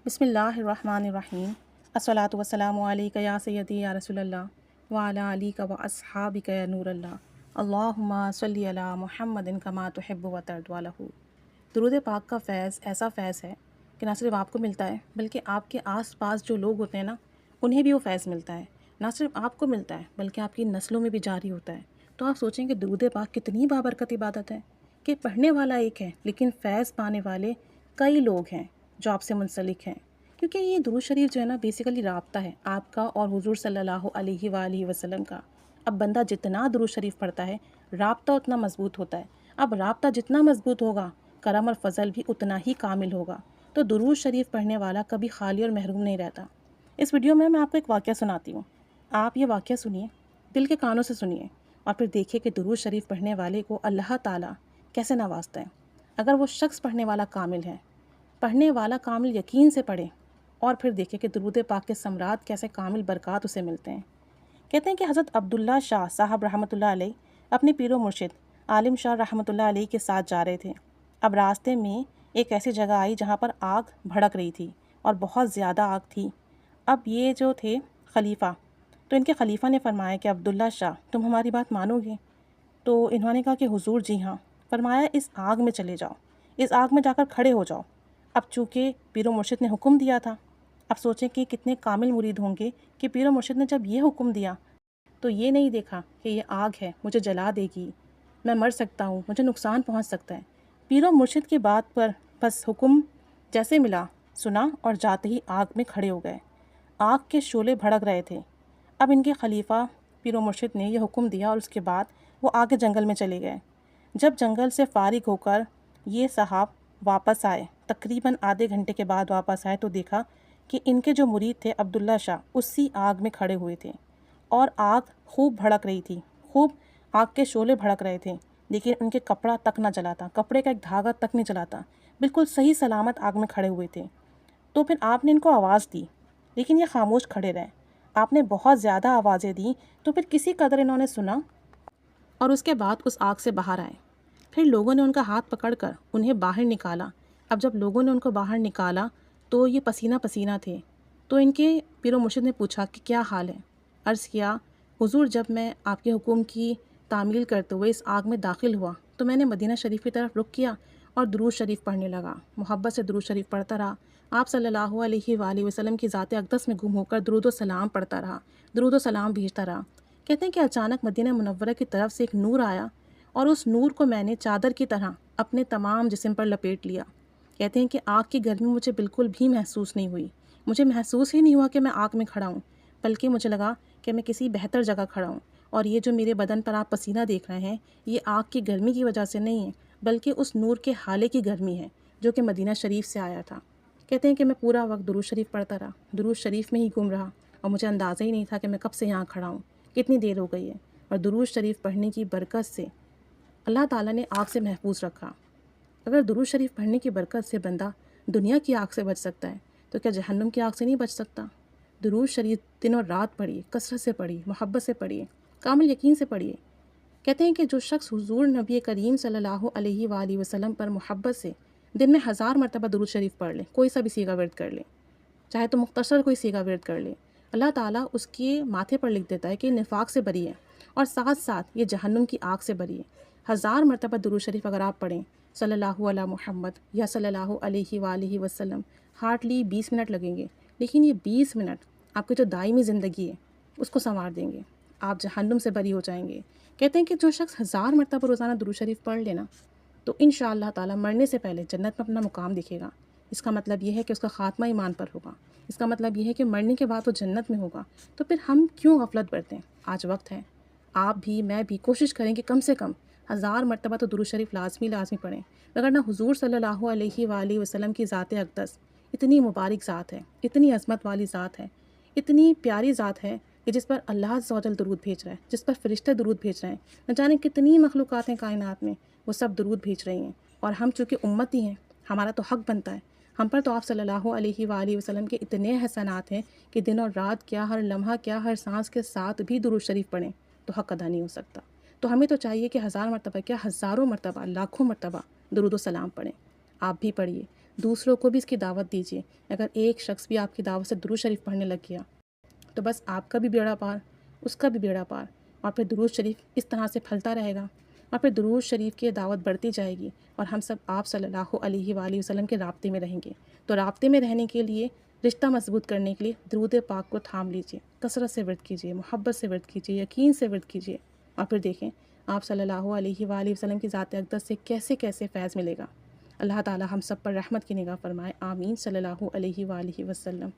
بسم اللہ الرحمن الرحیم الصلاۃ والسلام علیک یا سیدی یا رسول اللہ وعلی علیک و اصحابک یا نور اللہ اللہم صلی علی محمد کما تحب و ترضی عنہ۔ درود پاک کا فیض ایسا فیض ہے کہ نہ صرف آپ کو ملتا ہے بلکہ آپ کے آس پاس جو لوگ ہوتے ہیں نا انہیں بھی وہ فیض ملتا ہے۔ نہ صرف آپ کو ملتا ہے بلکہ آپ کی نسلوں میں بھی جاری ہوتا ہے۔ تو آپ سوچیں کہ درود پاک کتنی بابرکت عبادت ہے کہ پڑھنے والا ایک ہے لیکن فیض پانے والے کئی لوگ ہیں جو آپ سے منسلک ہیں، کیونکہ یہ درود شریف جو ہے نا بیسیکلی رابطہ ہے آپ کا اور حضور صلی اللہ علیہ وآلہ وسلم کا۔ اب بندہ جتنا درود شریف پڑھتا ہے رابطہ اتنا مضبوط ہوتا ہے۔ اب رابطہ جتنا مضبوط ہوگا کرم اور فضل بھی اتنا ہی کامل ہوگا۔ تو درود شریف پڑھنے والا کبھی خالی اور محروم نہیں رہتا۔ اس ویڈیو میں آپ کو ایک واقعہ سناتی ہوں، آپ یہ واقعہ سنیے، دل کے کانوں سے سنیے اور پھر دیکھیے کہ درود شریف پڑھنے والے کو اللہ تعالیٰ کیسے نوازتا ہے۔ اگر وہ شخص پڑھنے والا کامل ہے، پڑھنے والا کامل یقین سے پڑھے اور پھر دیکھیں کہ درود پاک کے ثمرات کیسے کامل برکات اسے ملتے ہیں۔ کہتے ہیں کہ حضرت عبداللہ شاہ صاحب رحمۃ اللہ علیہ اپنے پیر و مرشد عالم شاہ رحمۃ اللہ علیہ کے ساتھ جا رہے تھے۔ اب راستے میں ایک ایسی جگہ آئی جہاں پر آگ بھڑک رہی تھی اور بہت زیادہ آگ تھی۔ اب یہ جو تھے خلیفہ، تو ان کے خلیفہ نے فرمایا کہ عبداللہ شاہ تم ہماری بات مانو گے؟ تو انہوں نے کہا کہ حضور جی ہاں۔ فرمایا اس آگ میں چلے جاؤ، اس آگ میں جا کر کھڑے ہو جاؤ۔ اب چونکہ پیر و مرشد نے حکم دیا تھا، اب سوچیں کہ کتنے کامل مرید ہوں گے کہ پیر و مرشد نے جب یہ حکم دیا تو یہ نہیں دیکھا کہ یہ آگ ہے، مجھے جلا دے گی، میں مر سکتا ہوں، مجھے نقصان پہنچ سکتا ہے۔ پیر و مرشد کی بات پر بس حکم جیسے ملا سنا اور جاتے ہی آگ میں کھڑے ہو گئے۔ آگ کے شعلے بھڑک رہے تھے۔ اب ان کے خلیفہ پیر و مرشد نے یہ حکم دیا اور اس کے بعد وہ آگے جنگل میں چلے گئے۔ جب جنگل سے فارغ ہو کر یہ صاحب واپس آئے، تقریباً آدھے گھنٹے کے بعد واپس آئے تو دیکھا کہ ان کے جو مرید تھے عبداللہ شاہ اسی آگ میں کھڑے ہوئے تھے اور آگ خوب بھڑک رہی تھی، خوب آگ کے شعلے بھڑک رہے تھے، لیکن ان کے کپڑا تک نہ جلا تھا، کپڑے کا ایک دھاگا تک نہیں جلا تھا، بالکل صحیح سلامت آگ میں کھڑے ہوئے تھے۔ تو پھر آپ نے ان کو آواز دی لیکن یہ خاموش کھڑے رہے۔ آپ نے بہت زیادہ آوازیں دیں تو پھر کسی قدر انہوں نے سنا اور اس کے بعد اس آگ سے باہر آئے۔ پھر لوگوں نے ان کا ہاتھ پکڑ کر انہیں باہر نکالا۔ اب جب لوگوں نے ان کو باہر نکالا تو یہ پسینہ پسینہ تھے۔ تو ان کے پیر و مرشد نے پوچھا کہ کیا حال ہے؟ عرض کیا حضور جب میں آپ کے حکم کی تعمیل کرتے ہوئے اس آگ میں داخل ہوا تو میں نے مدینہ شریف کی طرف رخ کیا اور درود شریف پڑھنے لگا، محبت سے درود شریف پڑھتا رہا، آپ صلی اللہ علیہ وآلہ وسلم کی ذات اقدس میں گم ہو کر درود و سلام پڑھتا رہا، درود و سلام بھیجتا رہا۔ کہتے ہیں کہ اچانک مدینہ منورہ کی طرف سے ایک نور آیا اور اس نور کو میں نے چادر کی طرح اپنے تمام جسم پر لپیٹ لیا۔ کہتے ہیں کہ آگ کی گرمی مجھے بالکل بھی محسوس نہیں ہوئی، مجھے محسوس ہی نہیں ہوا کہ میں آگ میں کھڑا ہوں، بلکہ مجھے لگا کہ میں کسی بہتر جگہ کھڑا ہوں۔ اور یہ جو میرے بدن پر آپ پسینہ دیکھ رہے ہیں یہ آگ کی گرمی کی وجہ سے نہیں ہے بلکہ اس نور کے حالے کی گرمی ہے جو کہ مدینہ شریف سے آیا تھا۔ کہتے ہیں کہ میں پورا وقت درود شریف پڑھتا رہا، درود شریف میں ہی گم رہا اور مجھے اندازہ ہی نہیں تھا کہ میں کب سے یہاں کھڑا ہوں، کتنی دیر ہو گئی ہے۔ اور درود شریف پڑھنے کی برکت سے اللہ تعالیٰ نے آگ سے محفوظ رکھا۔ اگر درود شریف پڑھنے کی برکت سے بندہ دنیا کی آگ سے بچ سکتا ہے تو کیا جہنم کی آگ سے نہیں بچ سکتا؟ درود شریف دن اور رات پڑھیے، کثرت سے پڑھیے، محبت سے پڑھیے، کامل یقین سے پڑھیے۔ کہتے ہیں کہ جو شخص حضور نبی کریم صلی اللہ علیہ وآلہ وسلم پر محبت سے دن میں 1000 مرتبہ درود شریف پڑھ لے، کوئی سا بھی سیغہ ورد کر لے، چاہے تو مختصر کوئی سیغہ ورد کر لے، اللہ تعالیٰ اس کے ماتھے پر لکھ دیتا ہے کہ نفاق سے بری ہے اور ساتھ ساتھ یہ جہنم کی آگ سے بری ہے۔ 1000 مرتبہ درود شریف اگر آپ پڑھیں صلی اللہ علیہ محمد یا صلی اللہ علیہ وآلہ وسلم، ہارڈلی 20 منٹ لگیں گے، لیکن یہ 20 منٹ آپ کی جو دائمی زندگی ہے اس کو سنوار دیں گے، آپ جہنم سے بری ہو جائیں گے۔ کہتے ہیں کہ جو شخص 1000 مرتبہ روزانہ درود شریف پڑھ لینا تو انشاءاللہ تعالیٰ مرنے سے پہلے جنت میں اپنا مقام دکھے گا۔ اس کا مطلب یہ ہے کہ اس کا خاتمہ ایمان پر ہوگا، اس کا مطلب یہ ہے کہ مرنے کے بعد وہ جنت میں ہوگا۔ تو پھر ہم کیوں غفلت برتیں؟ آج وقت ہے، آپ بھی میں بھی کوشش کریں کہ کم سے کم 1000 مرتبہ تو درود شریف لازمی پڑھیں، وگرنہ حضور صلی اللہ علیہ وآلہ وسلم کی ذات اقدس اتنی مبارک ذات ہے، اتنی عظمت والی ذات ہے، اتنی پیاری ذات ہے کہ جس پر اللہ عز و جل درود بھیج رہا ہے، جس پر فرشتے درود بھیج رہے ہیں، نہ جانے کتنی مخلوقات ہیں کائنات میں، وہ سب درود بھیج رہی ہیں۔ اور ہم چونکہ امتی ہیں، ہمارا تو حق بنتا ہے، ہم پر تو آپ صلی اللہ علیہ وآلہ وسلم کے اتنے احسانات ہیں کہ دن اور رات کیا، ہر لمحہ کیا، ہر سانس کے ساتھ بھی درود شریف پڑھیں تو حق ادا نہیں ہو سکتا۔ تو ہمیں تو چاہیے کہ 1000 مرتبہ کیا، ہزاروں مرتبہ، لاکھوں مرتبہ درود و سلام پڑھیں۔ آپ بھی پڑھیے، دوسروں کو بھی اس کی دعوت دیجیے۔ اگر ایک شخص بھی آپ کی دعوت سے درود شریف پڑھنے لگ گیا تو بس آپ کا بھی بیڑا پار، اس کا بھی بیڑا پار، اور پھر درود شریف اس طرح سے پھلتا رہے گا، اور پھر درود شریف کی دعوت بڑھتی جائے گی، اور ہم سب آپ صلی اللہ علیہ وآلہ وسلم کے رابطے میں رہیں گے۔ تو رابطے میں رہنے کے لیے، رشتہ مضبوط کرنے کے لیے درود پاک کو تھام لیجیے، کثرت سے ورد کیجیے، محبت سے ورد کیجیے، یقین سے ورد کیجیے، اور پھر دیکھیں آپ صلی اللہ علیہ وآلہ وسلم کی ذات اقدس سے کیسے کیسے فیض ملے گا۔ اللہ تعالی ہم سب پر رحمت کی نگاہ فرمائے، آمین، صلی اللہ علیہ وآلہ وسلم۔